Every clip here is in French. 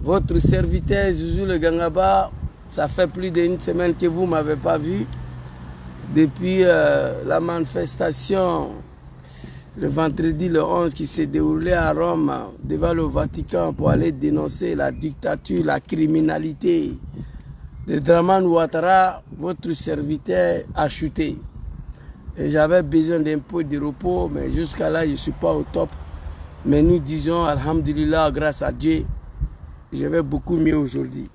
Votre serviteur Zouzou le Gangaba, ça fait plus d'une semaine que vous ne m'avez pas vu. Depuis la manifestation le vendredi le 11 qui s'est déroulée à Rome devant le Vatican pour aller dénoncer la dictature, la criminalité de Dramane Ouattara, votre serviteur a chuté. Et j'avais besoin d'un peu de repos, mais jusqu'à là je ne suis pas au top. Mais nous disons, alhamdulillah, grâce à Dieu, je vais beaucoup mieux aujourd'hui.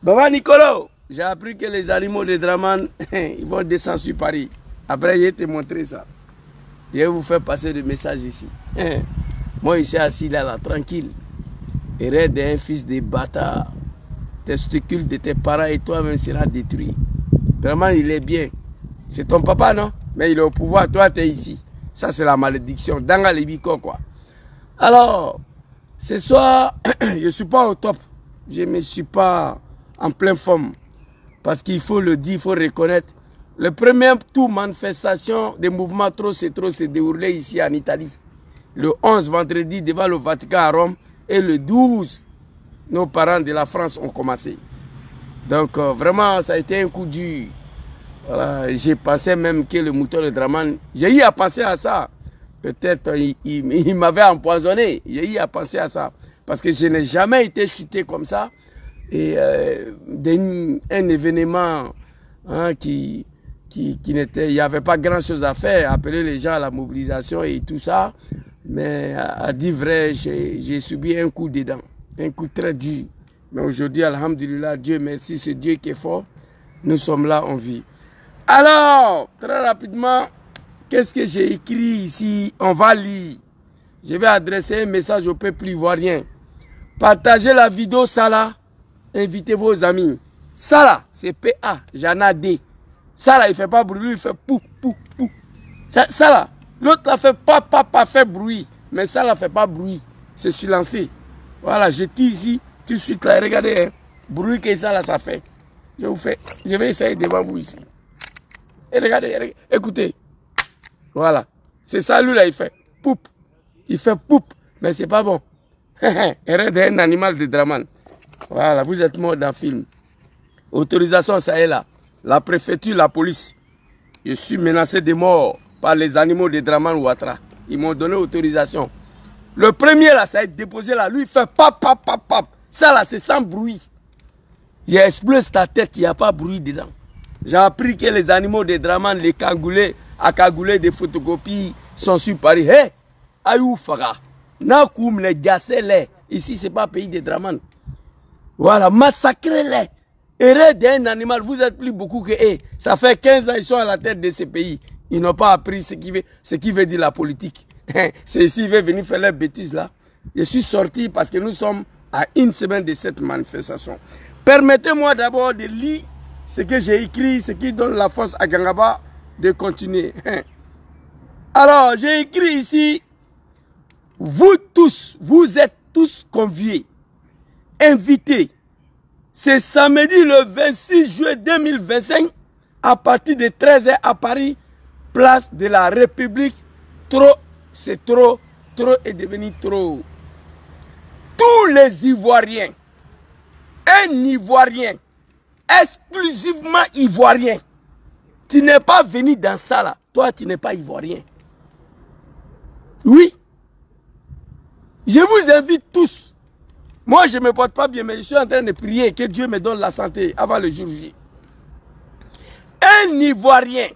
Baba Nicolo, j'ai appris que les animaux de Dramane, ils vont descendre sur Paris. Après, je vais te montrer ça. Je vais vous faire passer le message ici. Moi, ici, assis là, tranquille. Hérède d'un fils de bâtard. Testicules de tes parents et toi-même sera détruit. Vraiment, il est bien. C'est ton papa, non? Mais il est au pouvoir, toi, tu es ici. Ça, c'est la malédiction. Danga Libiko, quoi. Alors, ce soir, je ne suis pas au top. Je ne suis pas en pleine forme. Parce qu'il faut le dire, il faut reconnaître. Le premier tour manifestation des mouvements trop s'est déroulé ici en Italie. Le 11 vendredi devant le Vatican à Rome. Et le 12, nos parents de la France ont commencé. Donc vraiment, ça a été un coup dur. Voilà, j'ai pensé même que le mouton de Dramane, j'ai eu à penser à ça. Peut-être il m'avait empoisonné. J'ai eu à penser à ça. Parce que je n'ai jamais été chuté comme ça. Et un événement qui n'était, il n'y avait pas grand chose à faire, appeler les gens à la mobilisation et tout ça. Mais à dire vrai, j'ai subi un coup dedans. Un coup très dur. Mais aujourd'hui, alhamdulillah, Dieu merci, c'est Dieu qui est fort. Nous sommes là, on vit. Alors, très rapidement, qu'est-ce que j'ai écrit ici? On va lire. Je vais adresser un message au peuple ivoirien. Partagez la vidéo, ça là. Invitez vos amis. Ça là, c'est PA, Jana D. Ça là, il ne fait pas bruit, lui, il fait pou, pou, pou. Ça là, l'autre là fait pas, fait bruit. Mais ça là, fait pas bruit. C'est silencé. Voilà, je tire ici, tout de suite là, regardez, hein, bruit que ça là, ça fait. Je vais essayer devant vous ici. Et regardez, écoutez. Voilà. C'est ça, lui là, il fait poup. Il fait poup, mais c'est pas bon. Hérède un animal de Dramane. Voilà, vous êtes mort dans le film. Autorisation, ça est là. La préfecture, la police. Je suis menacé de mort par les animaux de Dramane Ouattara. Ils m'ont donné autorisation. Le premier là, ça a été déposé là. Lui, il fait pap. Ça là, c'est sans bruit. J'ai explosé ta tête, il n'y a pas de bruit dedans. J'ai appris que les animaux de Dramane, les cagoulés, à cagoulés des photocopies, sont sur Paris. Hé, Ayou Faga. Nakoum les gassés. Ici, ce n'est pas pays de Dramane. Voilà, massacrez-les. Errez d'un animal, vous êtes plus beaucoup que eux. Ça fait 15 ans qu'ils sont à la tête de ces pays. Ils n'ont pas appris ce qui veut dire la politique. C'est ici qu'ils veulent venir faire leurs bêtises là. Je suis sorti parce que nous sommes à une semaine de cette manifestation. Permettez-moi d'abord de lire ce que j'ai écrit, ce qui donne la force à Gangaba de continuer. Alors, j'ai écrit ici, vous tous, vous êtes tous conviés, invités. C'est samedi le 26 juillet 2025 à partir de 13 h à Paris, place de la République. Trop, c'est trop est devenu trop. Tous les Ivoiriens, un Ivoirien, exclusivement Ivoirien, tu n'es pas venu dans ça là, toi tu n'es pas Ivoirien. Oui, je vous invite tous. Moi, je ne me porte pas bien, mais je suis en train de prier que Dieu me donne la santé avant le jour J. Un Ivoirien,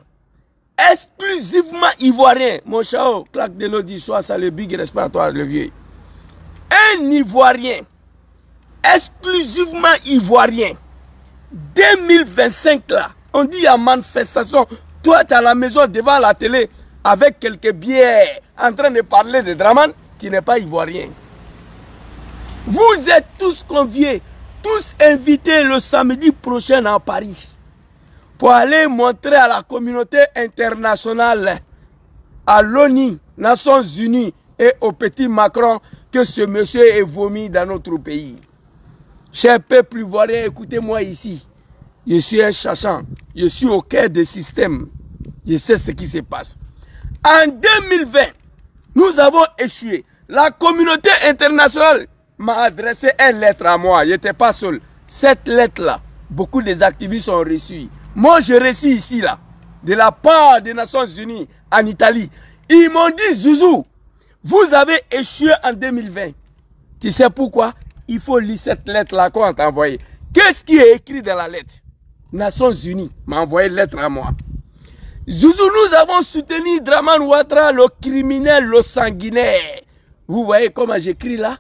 exclusivement Ivoirien, mon chao, claque de l'Odi, soit ça le big respect à toi, le vieux. Un Ivoirien, exclusivement Ivoirien, 2025 là, on dit à manifestation, toi tu es à la maison devant la télé avec quelques bières en train de parler de Dramane, tu n'es pas Ivoirien. Vous êtes tous conviés, tous invités le samedi prochain à Paris pour aller montrer à la communauté internationale, à l'ONU, Nations Unies et au petit Macron que ce monsieur est vomi dans notre pays. Cher peuple ivoirien, écoutez-moi ici. Je suis un chachant, je suis au cœur du système. Je sais ce qui se passe. En 2020, nous avons échoué. La communauté internationale, m'a adressé une lettre à moi. Je n'étais pas seul. Cette lettre-là, beaucoup des activistes ont reçu. Moi, je reçu ici, là, de la part des Nations Unies en Italie. Ils m'ont dit, Zouzou, vous avez échoué en 2020. Tu sais pourquoi? Il faut lire cette lettre-là qu'on t'a envoyée. Qu'est-ce qui est écrit dans la lettre? Nations Unies m'a envoyé une lettre à moi. Zouzou, nous avons soutenu Dramane Ouattara, le criminel, le sanguinaire. Vous voyez comment j'écris là?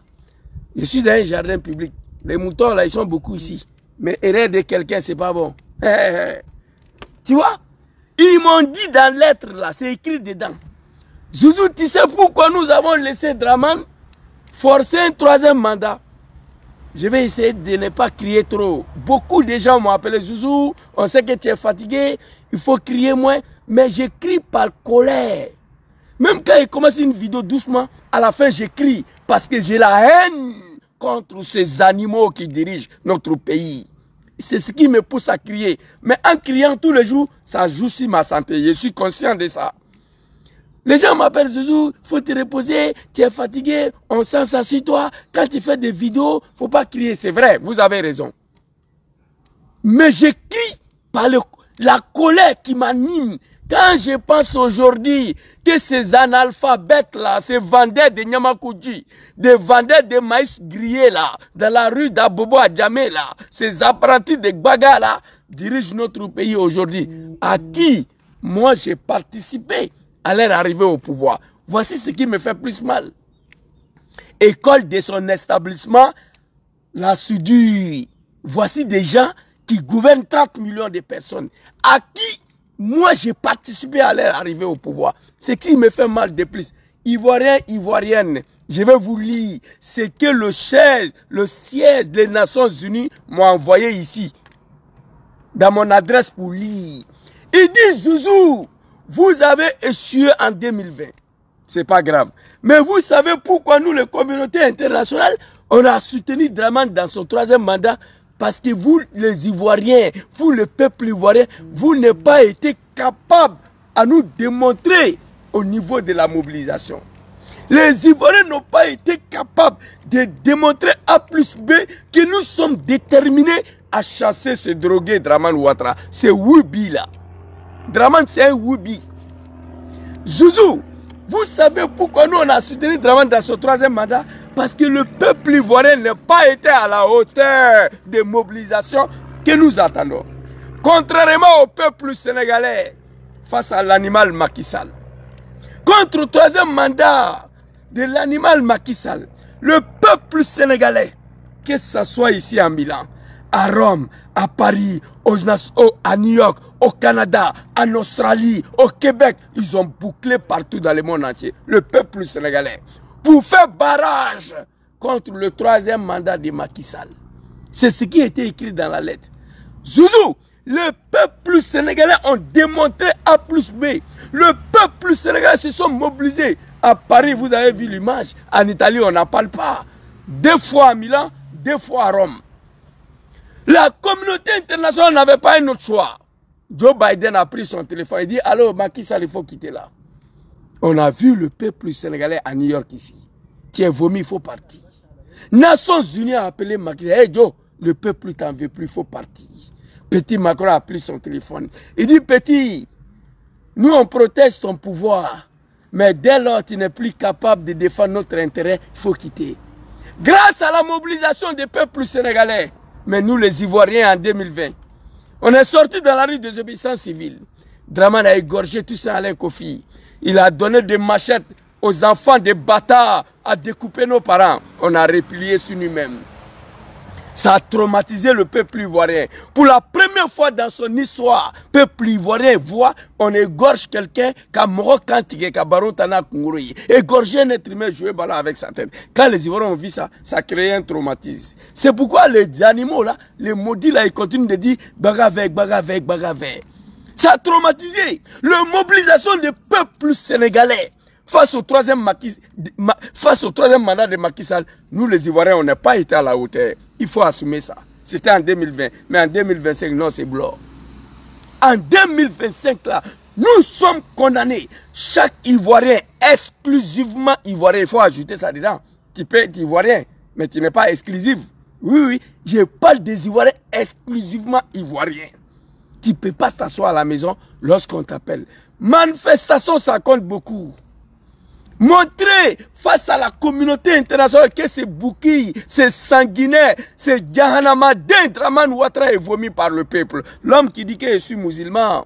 Je suis dans un jardin public. Les moutons là, ils sont beaucoup ici. Mais erreur de quelqu'un, c'est pas bon. Tu vois? Ils m'ont dit dans la lettre là, c'est écrit dedans. Zouzou, tu sais pourquoi nous avons laissé Dramane forcer un troisième mandat? Je vais essayer de ne pas crier trop. Beaucoup de gens m'ont appelé Zouzou, on sait que tu es fatigué, il faut crier moins. Mais j'écris par colère. Même quand il commence une vidéo doucement, à la fin j'écris parce que j'ai la haine contre ces animaux qui dirigent notre pays. C'est ce qui me pousse à crier. Mais en criant tous les jours, ça joue sur ma santé. Je suis conscient de ça. Les gens m'appellent Zouzou, il faut te reposer, tu es fatigué, on sent ça sur toi. Quand tu fais des vidéos, il ne faut pas crier. C'est vrai, vous avez raison. Mais j'écris par la colère qui m'anime. Quand je pense aujourd'hui que ces analphabètes là, ces vendeurs de Nyamakoudji, des vendeurs de maïs grillé là, dans la rue d'Abobo à Djamé là, ces apprentis de Gbaga là, dirigent notre pays aujourd'hui. À qui moi j'ai participé à leur arrivée au pouvoir. Voici ce qui me fait plus mal. École de son établissement, la soudure. Voici des gens qui gouvernent 30 millions de personnes. À qui moi, j'ai participé à leur arrivée au pouvoir. Ce qui me fait mal de plus. Ivoiriens, Ivoiriennes, je vais vous lire ce que le siège des Nations Unies m'a envoyé ici. Dans mon adresse pour lire. Il dit, Zouzou, vous avez échoué en 2020. C'est pas grave. Mais vous savez pourquoi nous, les communautés internationales, on a soutenu Dramane dans son troisième mandat? Parce que vous, les Ivoiriens, vous, le peuple ivoirien, vous n'avez pas été capables à nous démontrer au niveau de la mobilisation. Les Ivoiriens n'ont pas été capables de démontrer A plus B que nous sommes déterminés à chasser ce drogué Dramane Ouattara. C'est Woubi là. Dramane, c'est un Woubi. Zouzou, vous savez pourquoi nous on a soutenu Dramane dans son troisième mandat? Parce que le peuple ivoirien n'a pas été à la hauteur des mobilisations que nous attendons. Contrairement au peuple sénégalais face à l'animal Macky Sall. Contre le troisième mandat de l'animal Macky Sall, le peuple sénégalais, que ce soit ici à Milan, à Rome, à Paris, à New York, au Canada, en Australie, au Québec, ils ont bouclé partout dans le monde entier. Le peuple sénégalais. Pour faire barrage contre le troisième mandat de Macky Sall. C'est ce qui a été écrit dans la lettre. Zouzou, le peuple sénégalais ont démontré A plus B. Le peuple sénégalais se sont mobilisés. À Paris, vous avez vu l'image. En Italie, on n'en parle pas. 2 fois à Milan, 2 fois à Rome. La communauté internationale n'avait pas un autre choix. Joe Biden a pris son téléphone et dit, allô, Macky Sall, il faut quitter là. On a vu le peuple sénégalais à New York ici. Tu es vomi, il faut partir. Nations Unies a appelé Macky Sall. Hey Joe, le peuple t'en veut plus, il faut partir. Petit Macron a pris son téléphone. Il dit, petit, nous on protège ton pouvoir. Mais dès lors tu n'es plus capable de défendre notre intérêt, il faut quitter. Grâce à la mobilisation des peuples sénégalais, mais nous les Ivoiriens en 2020, on est sortis dans la rue des obéissances civiles. Dramane a égorgé tout ça à Alain Kofi. Il a donné des machettes aux enfants des bâtards à découper nos parents. On a replié sur nous-mêmes. Ça a traumatisé le peuple ivoirien. Pour la première fois dans son histoire, le peuple ivoirien voit on égorge quelqu'un comme Morokantique, comme Baron Tana Kouroui. Égorger un être humain, jouer ballon avec sa tête. Quand les Ivoiriens ont vu ça, ça crée un traumatisme. C'est pourquoi les animaux là, les maudits là, ils continuent de dire bagavek, bagavek, bagavek. Ça a traumatisé la mobilisation des peuples sénégalais. Face au troisième mandat de Macky Sall, nous les Ivoiriens, on n'a pas été à la hauteur. Il faut assumer ça. C'était en 2020. Mais en 2025, non, c'est blanc. En 2025, là, nous sommes condamnés. Chaque Ivoirien, exclusivement Ivoirien, il faut ajouter ça dedans. Tu peux être Ivoirien Mais tu n'es pas exclusif. Oui, oui, je parle des Ivoiriens exclusivement ivoiriens. Tu ne peux pas t'asseoir à la maison lorsqu'on t'appelle. Manifestation, ça compte beaucoup. Montrer face à la communauté internationale que c'est Bouki, c'est sanguinaire, c'est Djahanama, Dramane Ouattara est vomi par le peuple. L'homme qui dit que je suis musulman,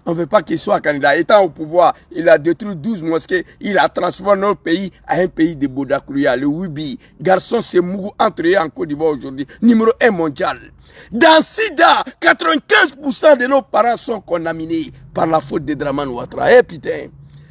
on ne veut pas qu'il soit candidat. Étant au pouvoir, il a détruit 12 mosquées, il a transformé notre pays à un pays de Bodakouria, le Wibi. Garçon, c'est Mougou, entré en Côte d'Ivoire aujourd'hui, numéro 1 mondial. Dans Sida, 95% de nos parents sont contaminés par la faute de Dramane Ouattara. Eh putain!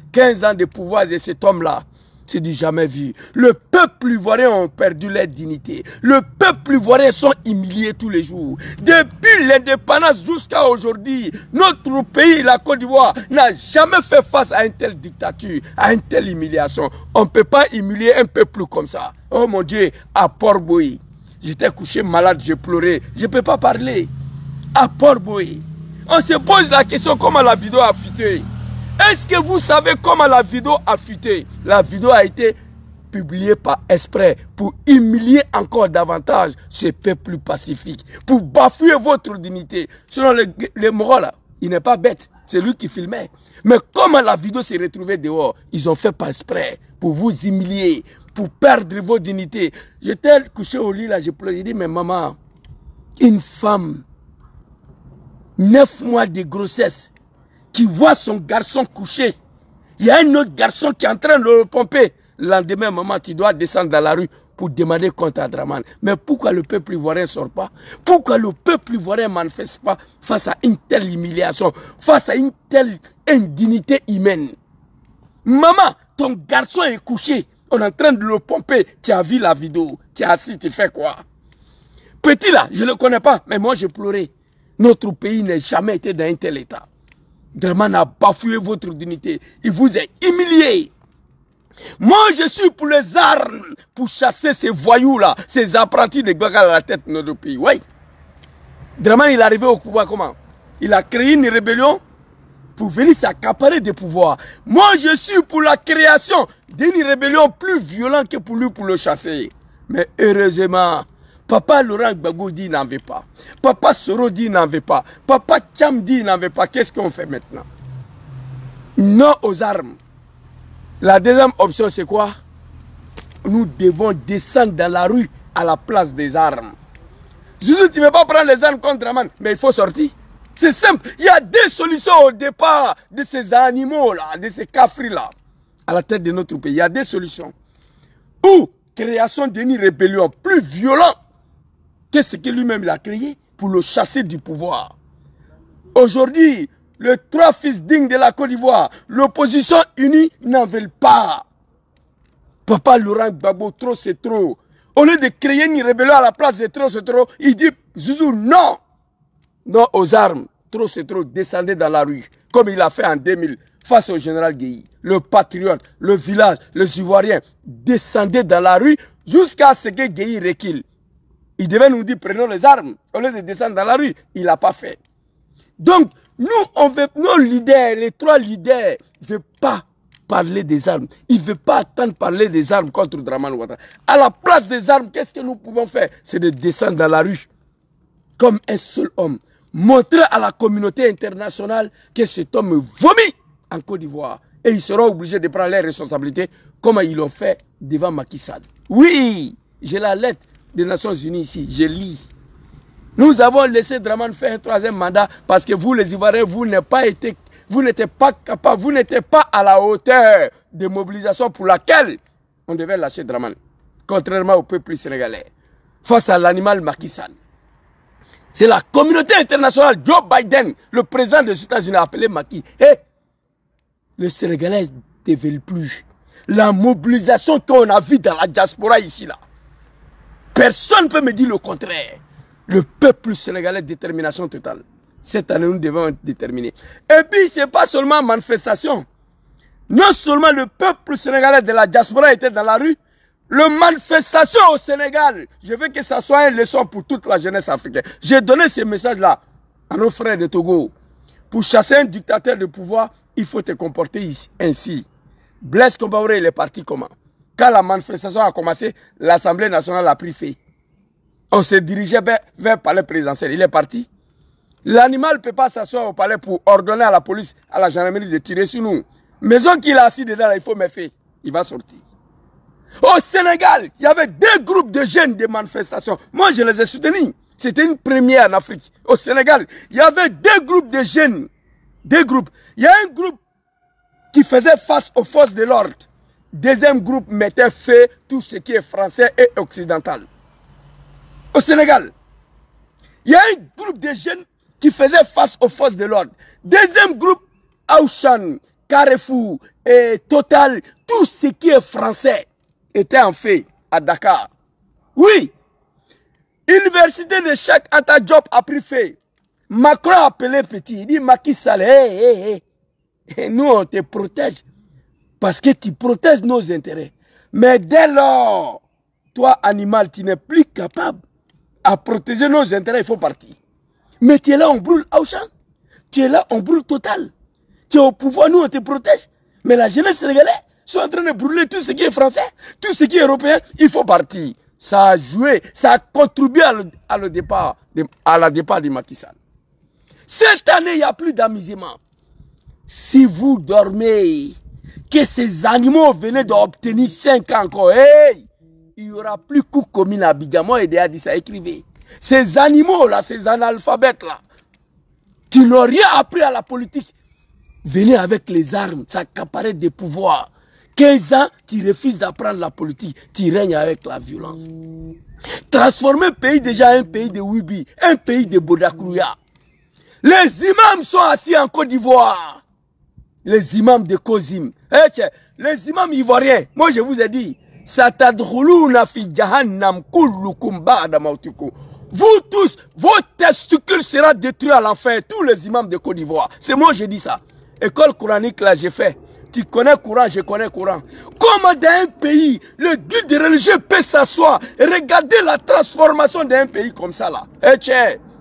15 ans de pouvoir de cet homme-là, c'est du jamais vu. Le peuple ivoirien a perdu leur dignité. Le peuple ivoirien sont humiliés tous les jours. Depuis l'indépendance jusqu'à aujourd'hui, notre pays, la Côte d'Ivoire, n'a jamais fait face à une telle dictature, à une telle humiliation. On ne peut pas humilier un peuple comme ça. Oh mon Dieu, à Port-Bouilly, j'étais couché malade, j'ai pleuré. Je ne peux pas parler. À Port-Bouilly, on se pose la question comment la vidéo a fuité. Est-ce que vous savez comment la vidéo a fuité? La vidéo a été publiée par exprès pour humilier encore davantage ce peuple pacifique, pour bafouer votre dignité. Selon les moraux là, il n'est pas bête, c'est lui qui filmait. Mais comment la vidéo s'est retrouvée dehors? Ils ont fait par exprès pour vous humilier, pour perdre vos dignités. J'étais couché au lit là, j'ai pleuré, j'ai dit mais maman, une femme, 9 mois de grossesse, qui voit son garçon couché. Il y a un autre garçon qui est en train de le pomper. Le lendemain, maman, tu dois descendre dans la rue pour demander compte à Dramane. Mais pourquoi le peuple ivoirien ne sort pas? Pourquoi le peuple ivoirien ne manifeste pas face à une telle humiliation, face à une telle indignité humaine? Maman, ton garçon est couché. On est en train de le pomper. Tu as vu la vidéo. Tu es assis, tu fais quoi? Petit là, je ne le connais pas, mais moi j'ai pleuré. Notre pays n'a jamais été dans un tel état. Dramane a bafoué votre dignité. Il vous a humilié. Moi, je suis pour les armes, pour chasser ces voyous-là, ces apprentis de Gbaga à la tête de notre pays. Oui. Dramane, il est arrivé au pouvoir comment? Il a créé une rébellion pour venir s'accaparer des pouvoirs. Moi, je suis pour la création d'une rébellion plus violente que pour lui, pour le chasser. Mais heureusement, Papa Laurent Gbagbo dit n'en veut pas. Papa Soro dit n'en veut pas. Papa Cham dit n'en veut pas. Qu'est-ce qu'on fait maintenant? Non aux armes. La deuxième option, c'est quoi? Nous devons descendre dans la rue à la place des armes. Jésus, tu ne veux pas prendre les armes contre Dramane, mais il faut sortir. C'est simple. Il y a des solutions au départ de ces animaux-là, de ces cafris-là, à la tête de notre pays. Il y a des solutions. Ou création d'une rébellion plus violente que ce que lui-même il a créé pour le chasser du pouvoir. Aujourd'hui, les 3 fils dignes de la Côte d'Ivoire, l'opposition unie n'en veulent pas. Papa Laurent Gbagbo, trop c'est trop. Au lieu de créer une rébellion à la place de trop c'est trop, il dit Zouzou, non. Non aux armes, trop c'est trop, descendez dans la rue, comme il a fait en 2000 face au général Guéhi. Le patriote, le village, les Ivoiriens, descendez dans la rue jusqu'à ce que Guéhi recule. Il devait nous dire prenons les armes au lieu de descendre dans la rue. Il n'a pas fait. Donc, nous, on veut, nos leaders, les 3 leaders, ne veulent pas parler des armes. Ils ne veulent pas attendre parler des armes contre Dramane Ouattara. À la place des armes, qu'est-ce que nous pouvons faire? C'est de descendre dans la rue comme un seul homme. Montrer à la communauté internationale que cet homme vomit en Côte d'Ivoire. Et ils seront obligés de prendre leurs responsabilités comme ils l'ont fait devant Macky Sall. Oui, j'ai la lettre des Nations Unies ici, je lis. Nous avons laissé Dramane faire un 3e mandat parce que vous, les Ivoiriens, vous n'étiez pas capables, vous n'étiez pas à la hauteur de mobilisation pour laquelle on devait lâcher Dramane, contrairement au peuple sénégalais, face à l'animal Macky Sall. C'est la communauté internationale, Joe Biden, le président des États-Unis, a appelé Macky. Hey, les Sénégalais ne veulent plus. La mobilisation qu'on a vue dans la diaspora ici, là, personne ne peut me dire le contraire. Le peuple sénégalais, détermination totale. Cette année, nous devons être déterminés. Et puis, ce n'est pas seulement manifestation. Non seulement le peuple sénégalais de la diaspora était dans la rue, le manifestation au Sénégal, je veux que ça soit une leçon pour toute la jeunesse africaine. J'ai donné ce message-là à nos frères de Togo. Pour chasser un dictateur de pouvoir, il faut te comporter ainsi. Blaise Compaoré, il est parti comment? Quand la manifestation a commencé, l'Assemblée nationale a pris feu. On se dirigeait vers le palais présidentiel. Il est parti. L'animal ne peut pas s'asseoir au palais pour ordonner à la police, à la gendarmerie de tirer sur nous. Maison qu'il a assis dedans, il faut me faire. Il va sortir. Au Sénégal, il y avait 2 groupes de jeunes de manifestations. Moi, je les ai soutenus. C'était une première en Afrique. Au Sénégal, il y avait 2 groupes de jeunes. 2 groupes. Il y a un groupe qui faisait face aux forces de l'ordre. Deuxième groupe mettait feu tout ce qui est français et occidental. Au Sénégal, il y a un groupe de jeunes qui faisait face aux forces de l'ordre. Deuxième groupe, Auchan, Carrefour, et Total, tout ce qui est français était en feu à Dakar. Oui, Université de Cheikh Anta Diop a pris feu. Macron a appelé petit, il dit Macky Sall, nous on te protège parce que tu protèges nos intérêts. Mais dès lors, toi animal, tu n'es plus capable à protéger nos intérêts, il faut partir. Mais tu es là, on brûle Auchan. Tu es là, on brûle Total. Tu es au pouvoir, nous on te protège. Mais la jeunesse sénégalaise sont en train de brûler tout ce qui est français, tout ce qui est européen, il faut partir. Ça a joué, ça a contribué à la départ de Macky Sall. Cette année, il n'y a plus d'amusement. Si vous dormez, que ces animaux venaient d'obtenir 5 ans encore, hey, il n'y aura plus coup commune à Abidjan. Moi, il a dit ça, écrivez. Ces animaux-là, ces analphabètes-là, qui n'ont rien appris à la politique, venez avec les armes, s'accaparer des pouvoirs. 15 ans, tu refuses d'apprendre la politique, tu règnes avec la violence. Transformer le pays déjà en un pays de Wibi, un pays de Bodakrouya. Les imams sont assis en Côte d'Ivoire. Les imams de Kozim. Les imams ivoiriens, moi je vous ai dit, vous tous, vos testicules seront détruits à l'enfer, tous les imams de Côte d'Ivoire. C'est moi je dis ça. École coranique là j'ai fait. Tu connais le Coran, je connais le Coran. Comment dans un pays, le guide religieux peut s'asseoir et regarder la transformation d'un pays comme ça là.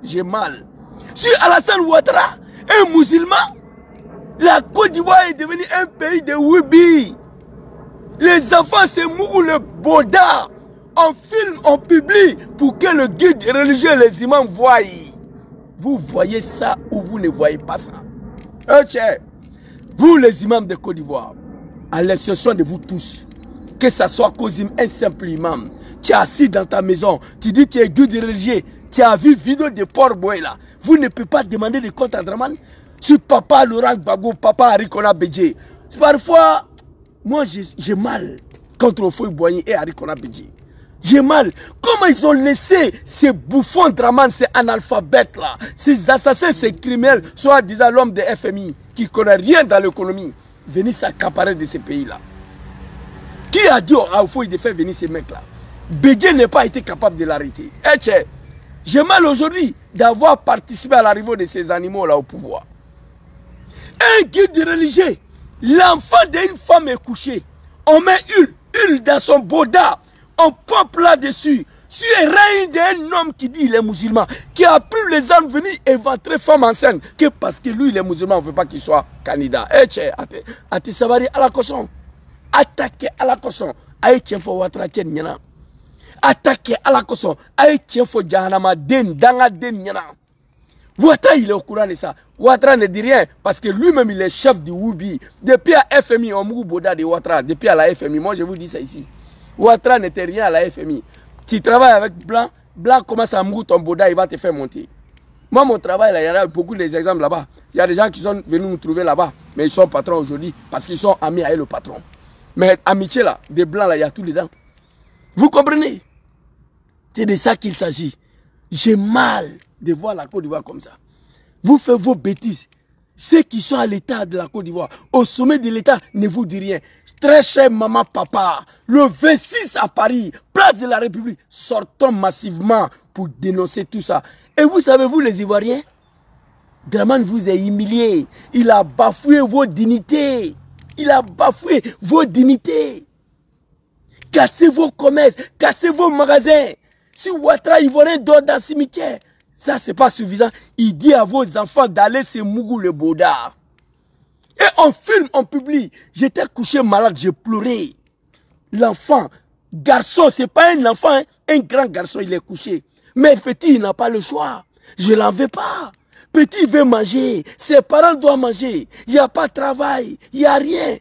J'ai mal. Si Alassane Ouattara, un musulman, la Côte d'Ivoire est devenue un pays de Wibi. Les enfants se mourent le boda. On filme, on publie pour que le guide religieux et les imams voient. Vous voyez ça ou vous ne voyez pas ça. Vous les imams de Côte d'Ivoire, à l'exception de vous tous, que ce soit Kozim, un simple imam, tu es assis dans ta maison, tu dis tu es guide religieux, tu as vu vidéo de Port-Boué là, vous ne pouvez pas demander de compte à Draman sur papa Laurent Gbagbo, papa Harikona Bédje. Parfois, moi j'ai mal contre Ofoy Boigny et Harikona Bédje. J'ai mal. Comment ils ont laissé ces bouffons Draman, ces analphabètes là, ces assassins, ces criminels, soit disant l'homme de FMI, qui ne connaît rien dans l'économie, venir s'accaparer de ces pays-là. Qui a dit à Ofoy de faire venir ces mecs-là? Bédje n'a pas été capable de l'arrêter. J'ai mal aujourd'hui d'avoir participé à l'arrivée de ces animaux-là au pouvoir. Un guide religieux, l'enfant d'une femme est couché, on met huile dans son boda, on pompe là-dessus. Sur un règne d'un homme qui dit il est musulman, qui a pris les armes venir éventrer femme enceinte, que parce que lui il est musulman, on ne veut pas qu'il soit candidat. Ati Sabari à la caution. Attaquer à la caution. Aïe tien fo watra tien nyana. Attaquer à la caution. Aïe tien fo jahanama den danga den nyana. Ouattara il est au courant de ça. Ouattara ne dit rien parce que lui-même il est chef du Woubi. Depuis à FMI, on m'a boda de Ouattara. Depuis à la FMI, moi je vous dis ça ici. Ouattara n'était rien à la FMI. Tu travailles avec Blanc, Blanc commence à mourir ton boda, il va te faire monter. Moi mon travail là, il y en a beaucoup d'exemples là-bas. Il y a des gens qui sont venus nous trouver là-bas, mais ils sont patrons aujourd'hui parce qu'ils sont amis avec le patron. Mais amitié là, des Blancs là, il y a tout dedans. Vous comprenez? C'est de ça qu'il s'agit. J'ai mal de voir la Côte d'Ivoire comme ça. Vous faites vos bêtises. Ceux qui sont à l'état de la Côte d'Ivoire, au sommet de l'état, ne vous disent rien. Très cher maman, papa, le 26 à Paris, place de la République, sortons massivement pour dénoncer tout ça. Et vous savez, vous les Ivoiriens, Draman vous a humilié. Il a bafoué vos dignités. Il a bafoué vos dignités. Cassez vos commerces, cassez vos magasins. Si Ouattara Ivoirien dort dans le cimetière, ça c'est pas suffisant. Il dit à vos enfants d'aller se Mougou le Boda. Et on filme, on publie. J'étais couché malade, j'ai pleuré. l'enfant, garçon, c'est pas un enfant, hein, un grand garçon, il est couché. Mais petit, il n'a pas le choix. Je l'en veux pas. Petit veut manger, ses parents doivent manger. Il n'y a pas de travail, il n'y a rien.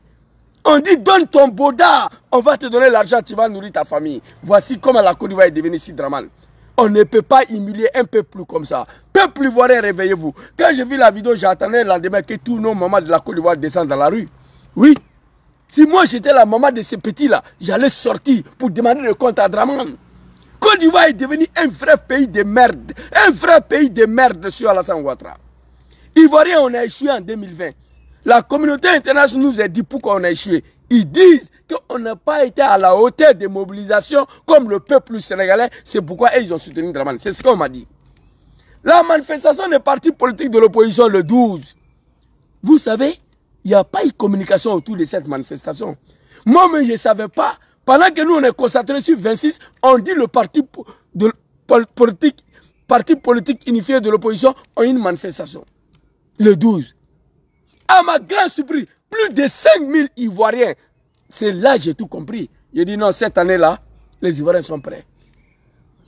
On dit donne ton boda, on va te donner l'argent, tu vas nourrir ta famille. Voici comment la Côte d'Ivoire est devenue si dramatique. On ne peut pas humilier un peu plus comme ça. Peuple ivoirien, réveillez-vous. Quand j'ai vu la vidéo, j'attendais le lendemain que tous nos mamans de la Côte d'Ivoire descendent dans la rue. Oui. Si moi j'étais la maman de ces petits-là, j'allais sortir pour demander le compte à Dramane. Côte d'Ivoire est devenu un vrai pays de merde. Un vrai pays de merde sur Alassane Ouattara. Ivoiriens, on a échoué en 2020. La communauté internationale nous a dit pourquoi on a échoué. Ils disent qu'on n'a pas été à la hauteur des mobilisations comme le peuple sénégalais. C'est pourquoi ils ont soutenu Dramane. C'est ce qu'on m'a dit. La manifestation des partis politiques de l'opposition le 12. Vous savez, il n'y a pas eu de communication autour de cette manifestation. Moi-même, je ne savais pas. Pendant que nous, on est concentrés sur 26, on dit le parti politique unifié de l'opposition a une manifestation. Le 12. À ma grande surprise, plus de 5000 Ivoiriens. C'est là que j'ai tout compris. J'ai dit non, cette année-là, les Ivoiriens sont prêts.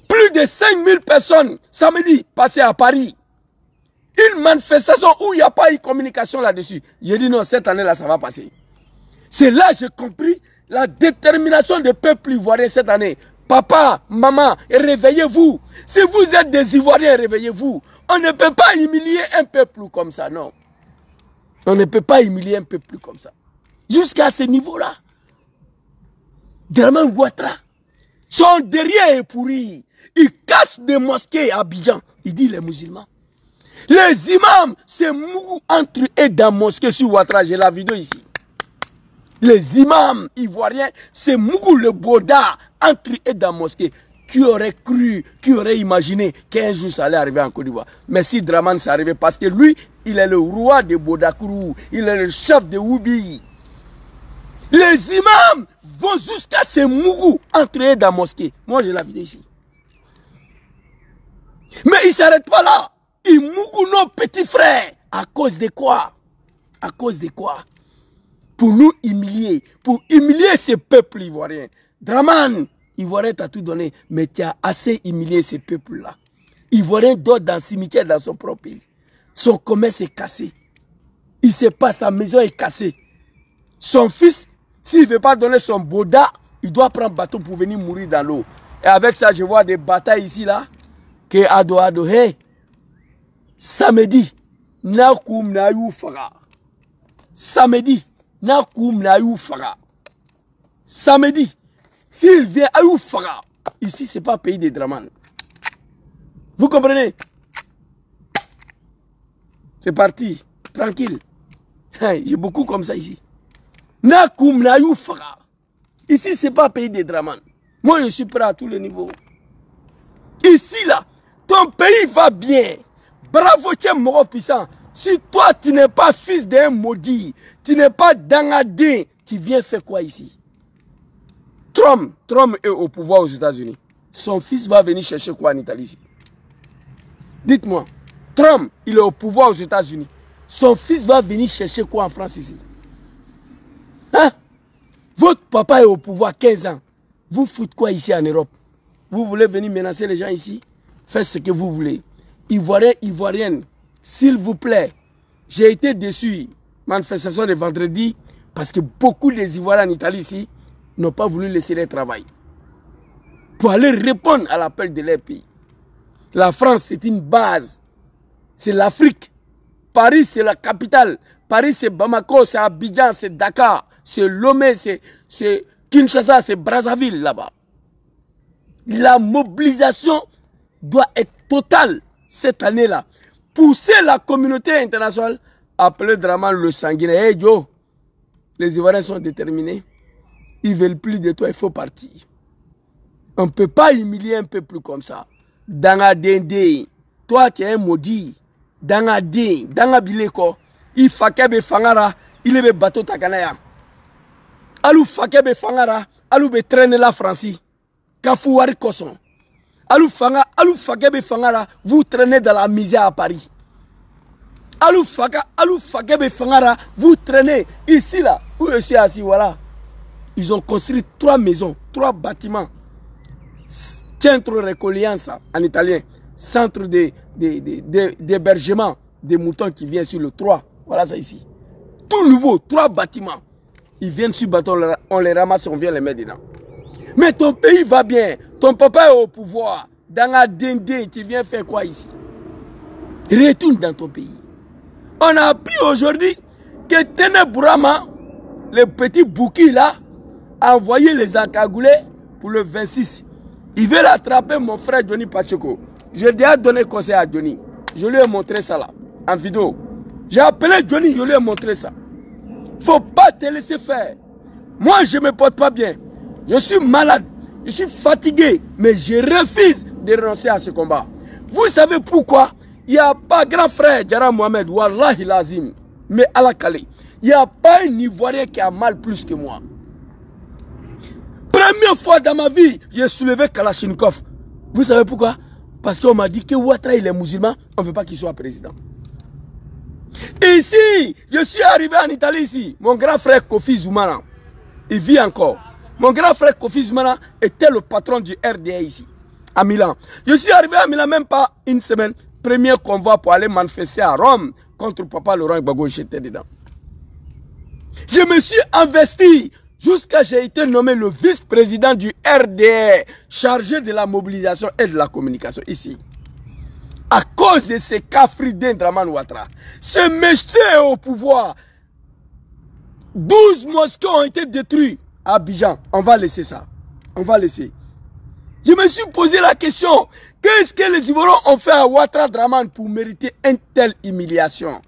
Plus de 5000 personnes, samedi, passées à Paris. Une manifestation où il n'y a pas eu de communication là-dessus. J'ai dit non, cette année-là, ça va passer. C'est là que j'ai compris la détermination du peuple ivoirien cette année. Papa, maman, réveillez-vous. Si vous êtes des Ivoiriens, réveillez-vous. On ne peut pas humilier un peuple comme ça, non. On ne peut pas humilier un peuple comme ça. Jusqu'à ce niveau-là. Dramane Ouattara, son derrière est pourri. Il casse des mosquées à Abidjan. Il dit les musulmans. Les imams se mouillent entre eux dans la mosquée sur Ouattara. J'ai la vidéo ici. Les imams ivoiriens se mouillent le boda entre eux dans la mosquée. Qui aurait cru, qui aurait imaginé qu'un jour ça allait arriver en Côte d'Ivoire. Mais si Dramane c'est arrivé parce que lui, il est le roi de Bodakourou. Il est le chef de Woubi. Les imams vont jusqu'à se mouiller entre eux dans la mosquée. Moi j'ai la vidéo ici. Mais ils ne s'arrêtent pas là. Ils mouillent nos petits frères. À cause de quoi? À cause de quoi? Pour nous humilier. Pour humilier ce peuple ivoirien. Dramane, Ivoirien t'a tout donné. Mais tu as assez humilié ce peuple-là. Ivoirien dort dans le cimetière dans son propre pays. Son commerce est cassé. Il ne sait pas, sa maison est cassée. Son fils, s'il ne veut pas donner son boda, il doit prendre un bateau pour venir mourir dans l'eau. Et avec ça, je vois des batailles ici, là. Que ado, hey. Samedi, nakoum na yu fara. Samedi, nakoum na yu fara. Samedi, s'il vient à yu fara. Ici, ce n'est pas pays de Dramane. Vous comprenez? C'est parti, tranquille. J'ai beaucoup comme ça ici. Nakoum na yu fara. Ici, ce n'est pas pays de Dramane. Moi, je suis prêt à tous les niveaux. Ici, là, ton pays va bien. Bravo, tu es mort puissant. Si toi, tu n'es pas fils d'un maudit, tu n'es pas dangadin, tu viens faire quoi ici? Trump est au pouvoir aux États-Unis. Son fils va venir chercher quoi en Italie ici? Dites-moi, Trump, il est au pouvoir aux États-Unis. Son fils va venir chercher quoi en France ici? Hein? Votre papa est au pouvoir 15 ans. Vous foutez quoi ici en Europe? Vous voulez venir menacer les gens ici? Faites ce que vous voulez. Ivoiriens, Ivoiriennes, s'il vous plaît, j'ai été déçu. Manifestation de vendredi, parce que beaucoup des Ivoiriens en Italie ici n'ont pas voulu laisser leur travail. Pour aller répondre à l'appel de leur pays. La France, c'est une base. C'est l'Afrique. Paris, c'est la capitale. Paris, c'est Bamako, c'est Abidjan, c'est Dakar, c'est Lomé, c'est Kinshasa, c'est Brazzaville là-bas. La mobilisation doit être totale cette année-là. Pousser la communauté internationale, appeler Dramane le sanguinaire. Hey Joe, les Ivoiriens sont déterminés. Ils ne veulent plus de toi, il faut partir. On ne peut pas humilier un peuple comme ça. Dangadende, toi tu es un maudit. Dangadende, Dangabileko, il fakebe fangara, il est bateau takanaya. Alou fakebe fangara, alou be traîner la Francie. Kafouari Kosson. Alou fakebe fangara, vous traînez dans la misère à Paris. Alou fakebe fangara, vous traînez ici là, où je suis assis, voilà. ils ont construit 3 maisons, 3 bâtiments. Centro Raccoglienza en italien, centre d'hébergement des moutons qui vient sur le 3. Voilà ça ici. Tout nouveau, 3 bâtiments. Ils viennent sur le bateau, on les ramasse, on vient les mettre dedans. Mais ton pays va bien, ton papa est au pouvoir. Dans la dinde, tu viens faire quoi ici? Retourne dans ton pays. On a appris aujourd'hui que Tene Bourama, le petit Bouki là, a envoyé les encagoulés pour le 26. Il veut attraper mon frère Johnny Pacheco. J'ai déjà donné conseil à Johnny. Je lui ai montré ça là, en vidéo. J'ai appelé Johnny, je lui ai montré ça. Faut pas te laisser faire. Moi, je ne me porte pas bien. Je suis malade. Je suis fatigué. Mais je refuse de renoncer à ce combat. Vous savez pourquoi? Il n'y a pas grand frère Djara Mohamed, Wallahi Lazim, mais à la Calais. Il n'y a pas un Ivoirien qui a mal plus que moi. Première fois dans ma vie, j'ai soulevé Kalachnikov. Vous savez pourquoi? Parce qu'on m'a dit que Ouattara il est musulman, on ne veut pas qu'il soit président. Ici, je suis arrivé en Italie ici. Mon grand frère Kofi Zoumana, il vit encore. Mon grand frère Kofi Zoumana était le patron du RDA ici, à Milan. Je suis arrivé à Milan même pas une semaine. Premier convoi pour aller manifester à Rome contre Papa Laurent Gbagbo, j'étais dedans. Je me suis investi jusqu'à j'ai été nommé le vice-président du RDA, chargé de la mobilisation et de la communication ici. À cause de ces Kafridin Draman Ouattara, ce monsieur est au pouvoir. 12 mosquées ont été détruites à Abidjan. On va laisser ça. On va laisser. Je me suis posé la question, qu'est-ce que les Ivoiriens ont fait à Ouattara Draman pour mériter une telle humiliation?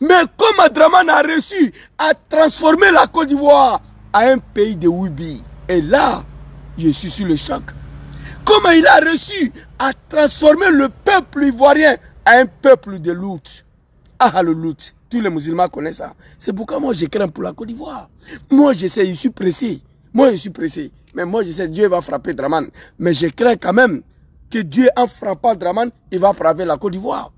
Mais comme Draman a réussi à transformer la Côte d'Ivoire à un pays de Wibi, et là, je suis sur le choc. Comment il a réussi à transformer le peuple ivoirien à un peuple de loot. Ah, le loot. Tous les musulmans connaissent ça. C'est pourquoi moi, je crains pour la Côte d'Ivoire. Moi, je sais, je suis pressé. Moi, je suis pressé. Mais moi, je sais, Dieu va frapper Draman. Mais je crains quand même que Dieu, en frappant Draman, il va frapper la Côte d'Ivoire.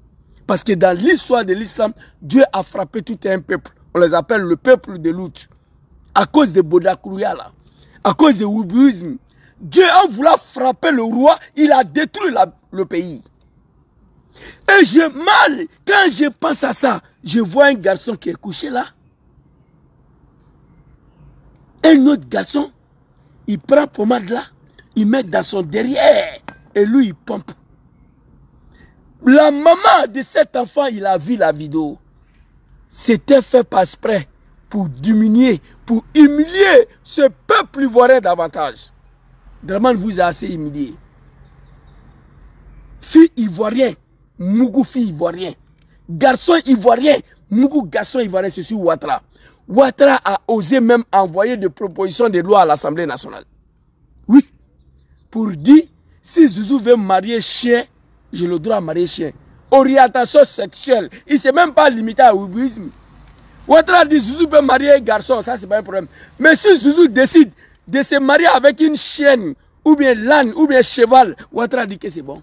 Parce que dans l'histoire de l'islam, Dieu a frappé tout un peuple. On les appelle le peuple de Lout. À cause de Bodakouya, là. À cause de Wubisme. Dieu, en voulant frapper le roi, il a détruit le pays. Et j'ai mal. Quand je pense à ça, je vois un garçon qui est couché là. Un autre garçon, il prend pommade là, il met dans son derrière et lui il pompe. La maman de cet enfant, il a vu la vidéo. C'était fait par exprès pour diminuer, pour humilier ce peuple ivoirien davantage. Draman vous a assez humilié. Fille ivoirien, Mougou fille ivoirien. Garçon ivoirien, Mougou garçon ivoirien, c'est sur Ouattara. Ouattara a osé même envoyer des propositions de loi à l'Assemblée nationale. Oui. Pour dire, si Zouzou veut marier chien, j'ai le droit à marier chien. Orientation sexuelle. Il ne s'est même pas limité à l'oublisme. Ouattara dit Zouzou peut marier un garçon, ça c'est pas un problème. Mais si Zouzou décide de se marier avec une chienne, ou bien l'âne, ou bien cheval, Ouattara dit que c'est bon.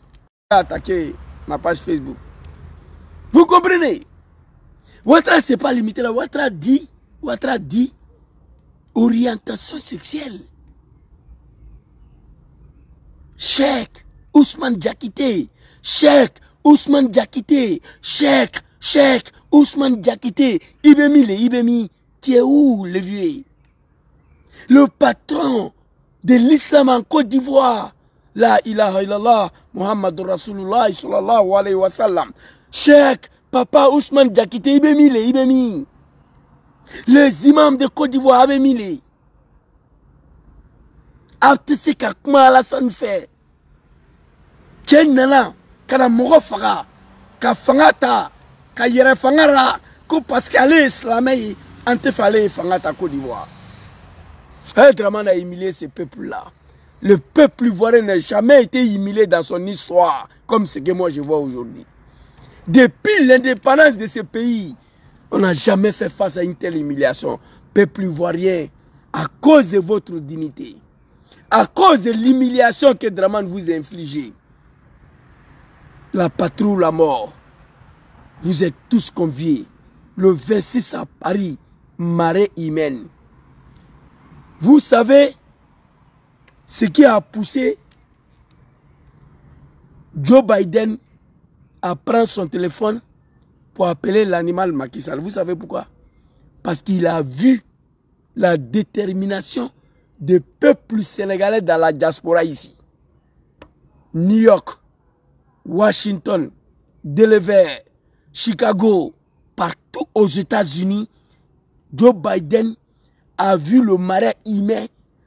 Attaquer ma page Facebook. Vous comprenez? Ouattara c'est pas limité là. Ouattara dit orientation sexuelle. Cheikh Ousmane Diakité. Cheikh Ousmane Diakité. Cheikh Ousmane Diakité. Ibemi, tu es où le vieux? Le patron de l'islam en Côte d'Ivoire. La ilaha illallah, Muhammad Rasulullah sallallahu alayhi wa sallam. Cheikh Papa Ousmane Diakité, Ibemi. Les imams de Côte d'Ivoire, Ibemi. Apte kakma Alassane fait. Tien nana, kana mogo faga, ka fangata, ka yere fangara, ko parce qu'elle est islamée, ante fallait fangata Côte d'Ivoire. Draman a humilié ce peuple-là. Le peuple ivoirien n'a jamais été humilié dans son histoire, comme ce que moi je vois aujourd'hui. Depuis l'indépendance de ce pays, on n'a jamais fait face à une telle humiliation. Peuple ivoirien, à cause de votre dignité, à cause de l'humiliation que Draman vous a infligée, la patrouille, la mort, vous êtes tous conviés. Le 26 à Paris, marée humaine. Vous savez ce qui a poussé Joe Biden à prendre son téléphone pour appeler l'animal Macky Sall. Vous savez pourquoi? Parce qu'il a vu la détermination des peuples sénégalais dans la diaspora ici. New York, Washington, Delaware, Chicago, partout aux États-Unis, Joe Biden a vu le marais humain,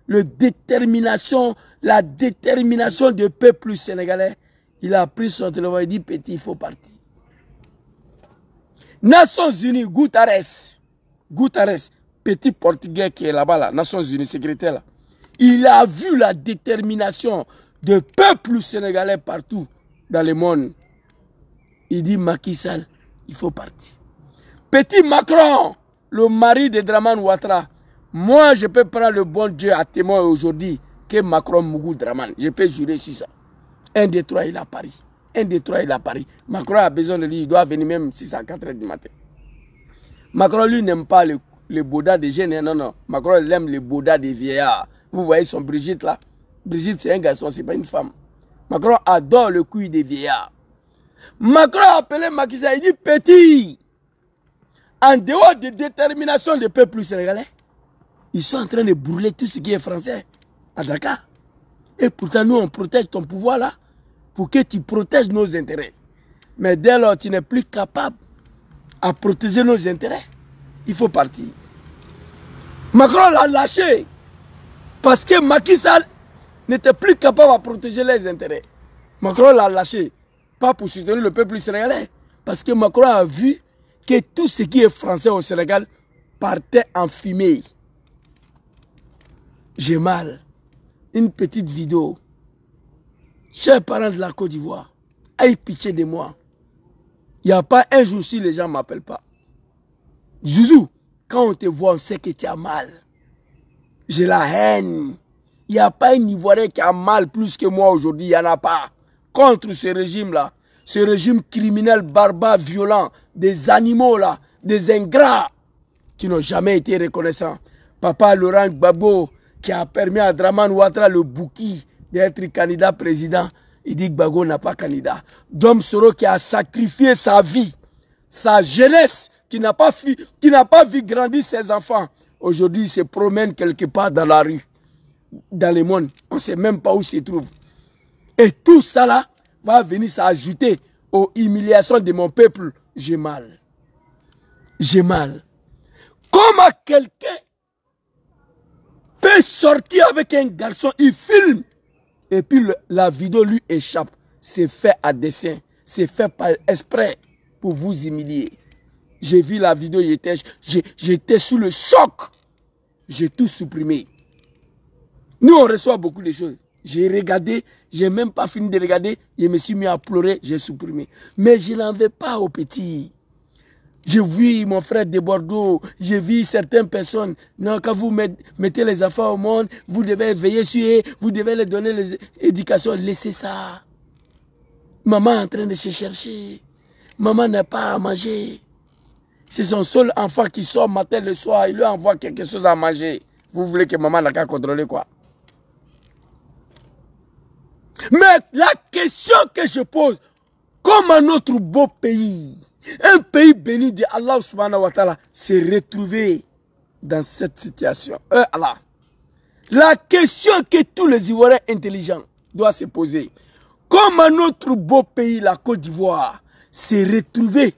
la détermination des peuples sénégalais. Il a pris son téléphone et dit, petit, il faut partir. Nations Unies, Guterres, petit portugais qui est là-bas, là, Nations Unies, secrétaire là. Il a vu la détermination de peuples sénégalais partout dans le monde. Il dit, Macky Sall, il faut partir. Petit Macron, le mari de Dramane Ouattara, moi je peux prendre le bon Dieu à témoin aujourd'hui que Macron Mougou Dramane. Je peux jurer sur ça. Un des trois, il a Paris. Un des trois, il a Paris. Macron a besoin de lui, il doit venir même 6 à 4 heures du matin. Macron, lui, n'aime pas les baudas des jeunes. Non, non. Macron, il aime les baudas des vieillards. Vous voyez son Brigitte là. Brigitte, c'est un garçon, c'est pas une femme. Macron adore le cuir des vieillards. Macron a appelé Macky Sall, il dit, petit, en dehors de détermination des peuples sénégalais, ils sont en train de brûler tout ce qui est français à Dakar. Et pourtant, nous, on protège ton pouvoir là pour que tu protèges nos intérêts. Mais dès lors, tu n'es plus capable à protéger nos intérêts. Il faut partir. Macron l'a lâché parce que Macky Sall n'était plus capable à protéger les intérêts. Macron l'a lâché, pas pour soutenir le peuple sénégalais, parce que Macron a vu que tout ce qui est français au Sénégal partait en fumée. J'ai mal. Une petite vidéo. Chers parents de la Côte d'Ivoire, aie pitié de moi. Il n'y a pas un jour si les gens ne m'appellent pas. Zouzou, quand on te voit, on sait que tu as mal. J'ai la haine. Il n'y a pas un Ivoirien qui a mal plus que moi aujourd'hui. Il n'y en a pas. Contre ce régime-là. Ce régime criminel, barbare, violent. Des animaux là. Des ingrats. Qui n'ont jamais été reconnaissants. Papa Laurent Gbagbo, qui a permis à Dramane Ouattara le Bouki d'être candidat président. Il dit que Gbagbo n'a pas candidat. Dom Soro qui a sacrifié sa vie, sa jeunesse, qui n'a pas vu grandir ses enfants. Aujourd'hui, il se promène quelque part dans la rue, dans le monde. On ne sait même pas où il se trouve. Et tout ça là va venir s'ajouter aux humiliations de mon peuple. J'ai mal. J'ai mal. Comment quelqu'un peut sortir avec un garçon, il filme, et puis la vidéo lui échappe. C'est fait à dessein. C'est fait par exprès pour vous humilier. J'ai vu la vidéo, j'étais sous le choc. J'ai tout supprimé. Nous, on reçoit beaucoup de choses. J'ai regardé, j'ai même pas fini de regarder, je me suis mis à pleurer, j'ai supprimé. Mais je n'en veux pas aux petits. J'ai vu mon frère de Bordeaux, j'ai vu certaines personnes. Non, quand vous mettez les enfants au monde, vous devez veiller sur eux, vous devez leur donner l'éducation. Laissez ça. Maman est en train de se chercher. Maman n'a pas à manger. C'est son seul enfant qui sort matin le soir, il lui envoie quelque chose à manger. Vous voulez que maman n'a qu'à contrôler quoi? Mais la question que je pose, comment notre beau pays, un pays béni de Allah subhanahu wa ta'ala, s'est retrouvé dans cette situation? Allah. La question que tous les Ivoiriens intelligents doivent se poser, comment notre beau pays, la Côte d'Ivoire, s'est retrouvé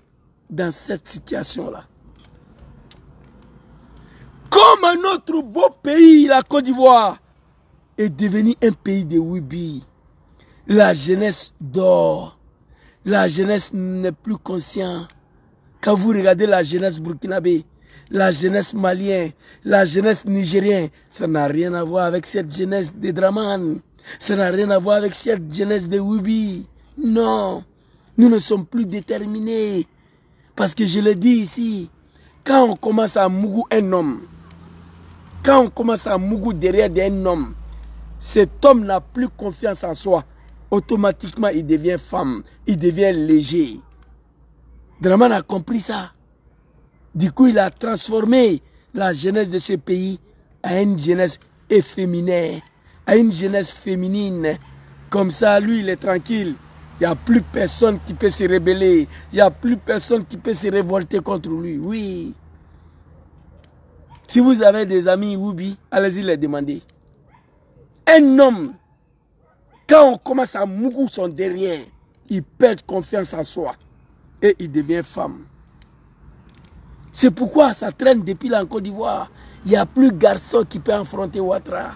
dans cette situation-là? Comment notre beau pays, la Côte d'Ivoire, est devenu un pays de Wibi? La jeunesse dort. La jeunesse n'est plus consciente. Quand vous regardez la jeunesse burkinabé, la jeunesse malienne, la jeunesse nigérienne, ça n'a rien à voir avec cette jeunesse de Dramane. Ça n'a rien à voir avec cette jeunesse de Wibi. Non, nous ne sommes plus déterminés. Parce que je le dis ici, quand on commence à mougou un homme, quand on commence à mougou derrière un homme, cet homme n'a plus confiance en soi. Automatiquement, il devient femme, il devient léger. Dramane a compris ça. Du coup, il a transformé la jeunesse de ce pays à une jeunesse efféminée, à une jeunesse féminine. Comme ça, lui, il est tranquille. Il n'y a plus personne qui peut se rebeller. Il n'y a plus personne qui peut se révolter contre lui. Oui. Si vous avez des amis Woubi, allez-y les demander. Un homme, quand on commence à mourir son derrière, il perd confiance en soi et il devient femme. C'est pourquoi ça traîne depuis là en Côte d'Ivoire. Il n'y a plus garçon qui peut affronter Ouattara.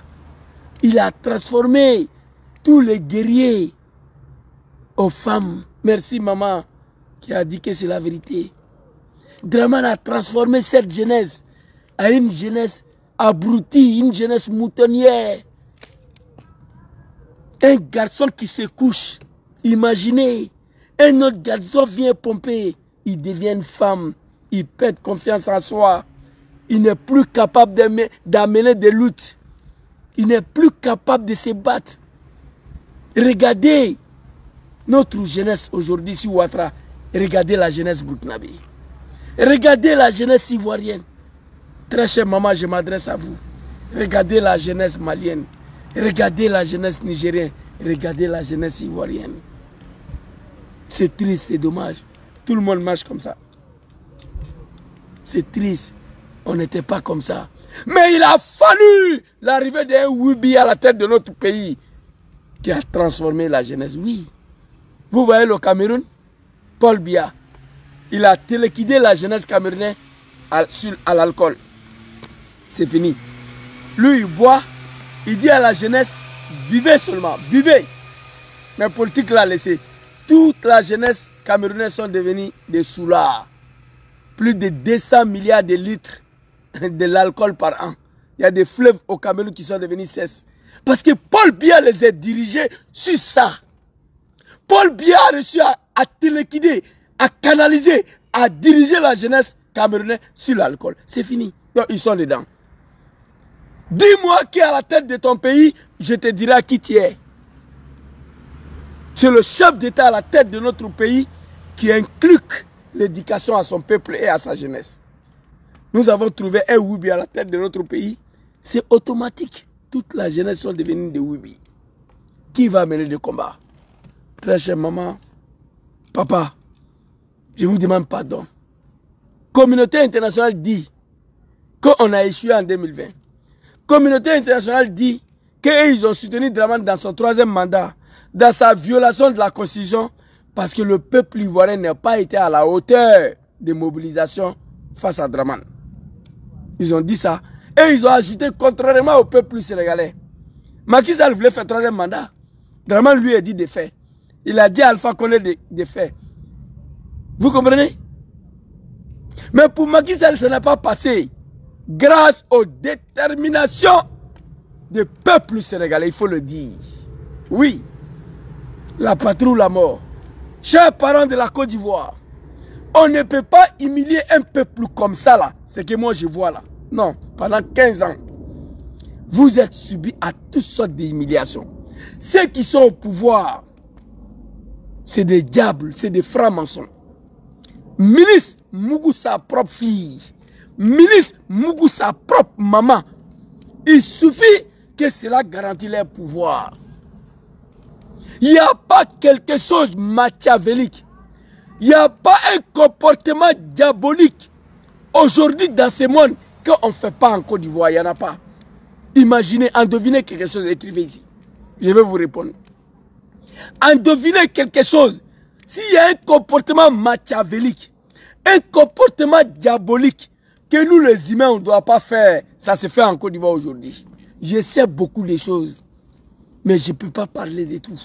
Il a transformé tous les guerriers aux femmes. Merci maman qui a dit que c'est la vérité. Dramane a transformé cette jeunesse à une jeunesse abrutie, une jeunesse moutonnière. Un garçon qui se couche, imaginez, un autre garçon vient pomper, il devient une femme, il perd confiance en soi, il n'est plus capable d'amener des luttes, il n'est plus capable de se battre. Regardez notre jeunesse aujourd'hui sur Ouattara, regardez la jeunesse burkinabé, regardez la jeunesse ivoirienne. Très chère maman, je m'adresse à vous. Regardez la jeunesse malienne. Regardez la jeunesse nigérienne. Regardez la jeunesse ivoirienne. C'est triste, c'est dommage. Tout le monde marche comme ça. C'est triste. On n'était pas comme ça. Mais il a fallu l'arrivée d'un Woubi à la tête de notre pays qui a transformé la jeunesse. Oui. Vous voyez le Cameroun, Paul Biya, il a téléquidé la jeunesse camerounaise à l'alcool. C'est fini. Lui, il boit, il dit à la jeunesse, buvez seulement, buvez. Mais politique l'a laissé. Toute la jeunesse camerounaise sont devenus des soulards. Plus de 200 milliards de litres de l'alcool par an. Il y a des fleuves au Cameroun qui sont devenus cesses. Parce que Paul Biya les a dirigés sur ça. Paul Biya a réussi à téléquider, à canaliser, à diriger la jeunesse camerounaise sur l'alcool. C'est fini. Donc ils sont dedans. Dis-moi qui est à la tête de ton pays, je te dirai à qui tu es. C'est le chef d'État à la tête de notre pays qui inculque l'éducation à son peuple et à sa jeunesse. Nous avons trouvé un Woubi à la tête de notre pays. C'est automatique. Toute la jeunesse sont devenus des Woubi. Qui va mener le combat? Très chère maman, papa, je vous demande pardon. Communauté internationale dit qu'on a échoué en 2020. Communauté internationale dit qu'ils ont soutenu Dramane dans son 3e mandat, dans sa violation de la Constitution, parce que le peuple ivoirien n'a pas été à la hauteur des mobilisations face à Dramane. Ils ont dit ça. Et ils ont ajouté contrairement au peuple sénégalais. Macky Sall voulait faire 3e mandat. Dramane lui a dit des faits. Il a dit à Alpha Condé des faits. Vous comprenez? Mais pour Macky Sall, ça n'a pas passé. Grâce aux déterminations du peuple sénégalais, il faut le dire. Oui, la patrie ou la mort. Chers parents de la Côte d'Ivoire, on ne peut pas humilier un peuple comme ça là. C'est que moi je vois là. Non, pendant 15 ans, vous êtes subis à toutes sortes d'humiliations. Ceux qui sont au pouvoir, c'est des diables, c'est des francs-maçons. Milice Mougou sa propre fille. Milice Mougou sa propre maman. Il suffit que cela garantit leur pouvoir. Il n'y a pas quelque chose de machiavélique. Il n'y a pas un comportement diabolique. Aujourd'hui, dans ce monde, qu'on ne fait pas en Côte d'Ivoire, il n'y en a pas. Imaginez, en devinez quelque chose, écrivez ici. Je vais vous répondre. En devinez quelque chose. S'il y a un comportement machiavélique, un comportement diabolique, que nous les humains, on ne doit pas faire, ça se fait en Côte d'Ivoire aujourd'hui. Je sais beaucoup de choses, mais je ne peux pas parler de tout.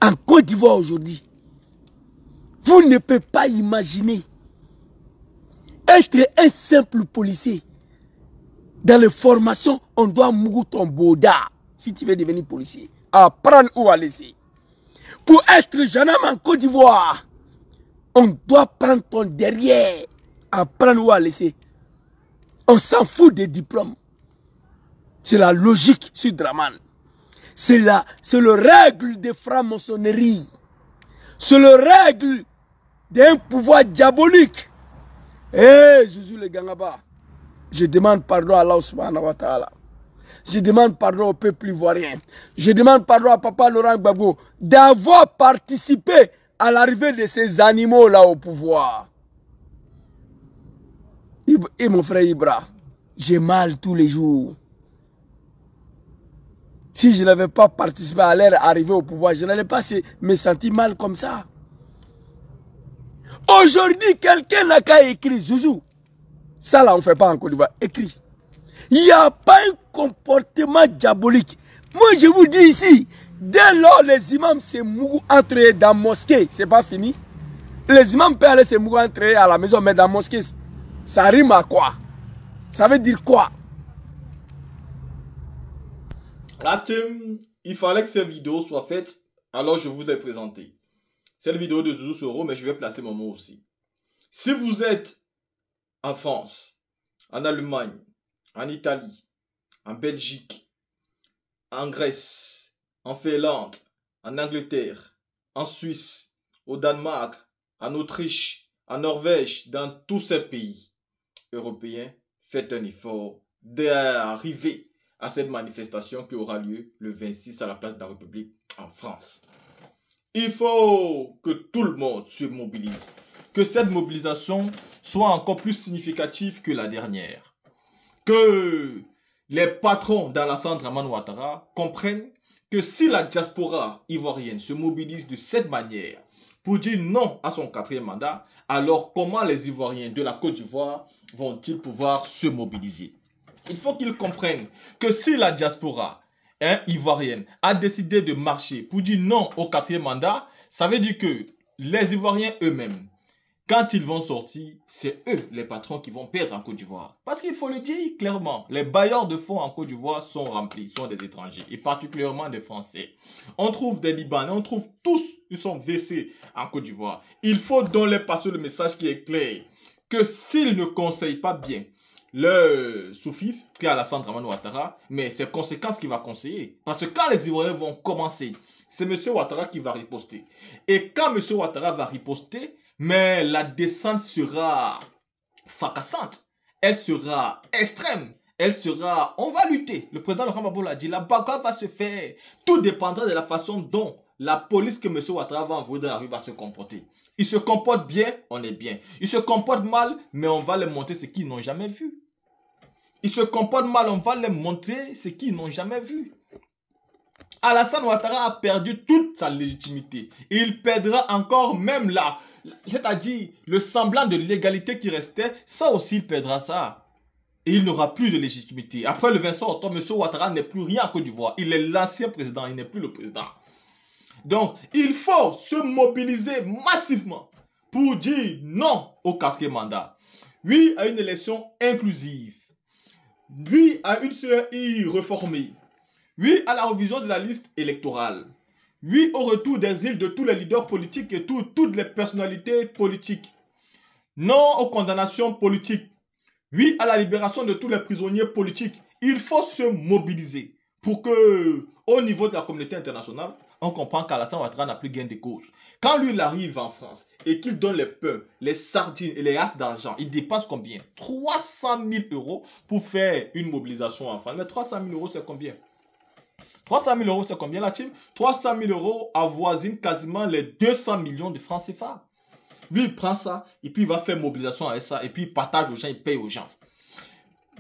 En Côte d'Ivoire aujourd'hui, vous ne pouvez pas imaginer être un simple policier. Dans les formations, on doit mourir ton boda si tu veux devenir policier. Apprendre ou à laisser. Pour être gendarme en Côte d'Ivoire, on doit prendre ton derrière. Apprendre ou à laisser. On s'en fout des diplômes. C'est la logique sur Dramane. C'est le règle des francs-maçonnerie. C'est le règle d'un pouvoir diabolique. Eh, Zouzou le Gangaba. Je demande pardon à Allah subhanahu wa ta'ala. Je demande pardon au peuple ivoirien. Je demande pardon à Papa Laurent Gbagbo d'avoir participé à l'arrivée de ces animaux-là au pouvoir. Et mon frère Ibra, j'ai mal tous les jours. Si je n'avais pas participé à leur arrivée au pouvoir, je n'allais pas me sentir mal comme ça. Aujourd'hui, quelqu'un n'a qu'à écrire, Zouzou. Ça là, on ne fait pas en Côte d'Ivoire. Écrit. Il n'y a pas un comportement diabolique. Moi, je vous dis ici, dès lors les imams se mouillent entre eux dans la mosquée, c'est pas fini. Les imams peuvent aller se mouiller entre eux à la maison, mais dans la mosquée, ça rime à quoi? Ça veut dire quoi? La team, il fallait que cette vidéo soit faite, alors je vous l'ai présentée. C'est la vidéo de Zouzou Soro, mais je vais placer mon mot aussi. Si vous êtes en France, en Allemagne, en Italie, en Belgique, en Grèce, en Finlande, en Angleterre, en Suisse, au Danemark, en Autriche, en Norvège, dans tous ces pays européens, faites un effort d'arriver à cette manifestation qui aura lieu le 26 à la place de la République en France. Il faut que tout le monde se mobilise, que cette mobilisation soit encore plus significative que la dernière. Que les patrons d'Alassane Dramane Ouattara comprennent que si la diaspora ivoirienne se mobilise de cette manière pour dire non à son 4e mandat, alors comment les Ivoiriens de la Côte d'Ivoire vont-ils pouvoir se mobiliser? Il faut qu'ils comprennent que si la diaspora ivoirienne a décidé de marcher pour dire non au 4e mandat, ça veut dire que les Ivoiriens eux-mêmes, quand ils vont sortir, c'est eux les patrons qui vont perdre en Côte d'Ivoire. Parce qu'il faut le dire clairement, les bailleurs de fonds en Côte d'Ivoire sont remplis, sont des étrangers, et particulièrement des Français. On trouve des Libanais, on trouve tous, ils sont versés en Côte d'Ivoire. Il faut donc leur passer le message qui est clair, que s'ils ne conseillent pas bien le sous-fif, qui est Alassane Dramane Ouattara, mais c'est conséquences qu'il va conseiller. Parce que quand les Ivoiriens vont commencer, c'est M. Ouattara qui va riposter. Et quand M. Ouattara va riposter, mais la descente sera fracassante. Elle sera extrême. Elle sera... On va lutter. Le président Laurent Gbagbo l'a dit, la bagarre va se faire. Tout dépendra de la façon dont la police que M. Ouattara va envoyer dans la rue va se comporter. Il se comporte bien, on est bien. Il se comporte mal, mais on va leur montrer ce qu'ils n'ont jamais vu. Il se comporte mal, on va leur montrer ce qu'ils n'ont jamais vu. Alassane Ouattara a perdu toute sa légitimité. Il perdra encore même là, c'est-à-dire le semblant de légalité qui restait, ça aussi il perdra ça. Et il n'aura plus de légitimité. Après le 25 octobre, M. Ouattara n'est plus rien en Côte d'Ivoire. Il est l'ancien président, il n'est plus le président. Donc, il faut se mobiliser massivement pour dire non au 4e mandat. Oui à une élection inclusive. Oui à une CEI réformée. Oui à la révision de la liste électorale. Oui au retour des îles de tous les leaders politiques et toutes les personnalités politiques. Non aux condamnations politiques. Oui à la libération de tous les prisonniers politiques. Il faut se mobiliser pour que, au niveau de la communauté internationale, on comprend qu'Alassane Ouattara n'a plus gain de cause. Quand lui, il arrive en France et qu'il donne les pains, les sardines et les as d'argent, il dépasse combien? 300 000 € pour faire une mobilisation en France. Mais 300 000 € c'est combien? 300 000 € c'est combien la team? 300 000 € avoisinent quasiment les 200 millions de francs CFA. Lui, il prend ça et puis il va faire mobilisation avec ça et puis il partage aux gens, il paye aux gens.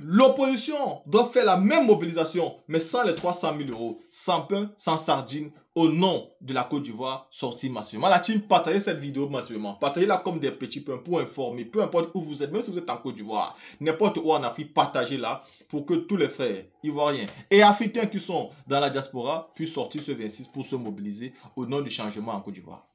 L'opposition doit faire la même mobilisation, mais sans les 300 000 €, sans pain, sans sardines, au nom de la Côte d'Ivoire, sortie massivement. La team, partagez cette vidéo massivement. Partagez-la comme des petits pains pour informer, peu importe où vous êtes, même si vous êtes en Côte d'Ivoire, n'importe où en Afrique, partagez-la pour que tous les frères ivoiriens et africains qui sont dans la diaspora puissent sortir ce 26 pour se mobiliser au nom du changement en Côte d'Ivoire.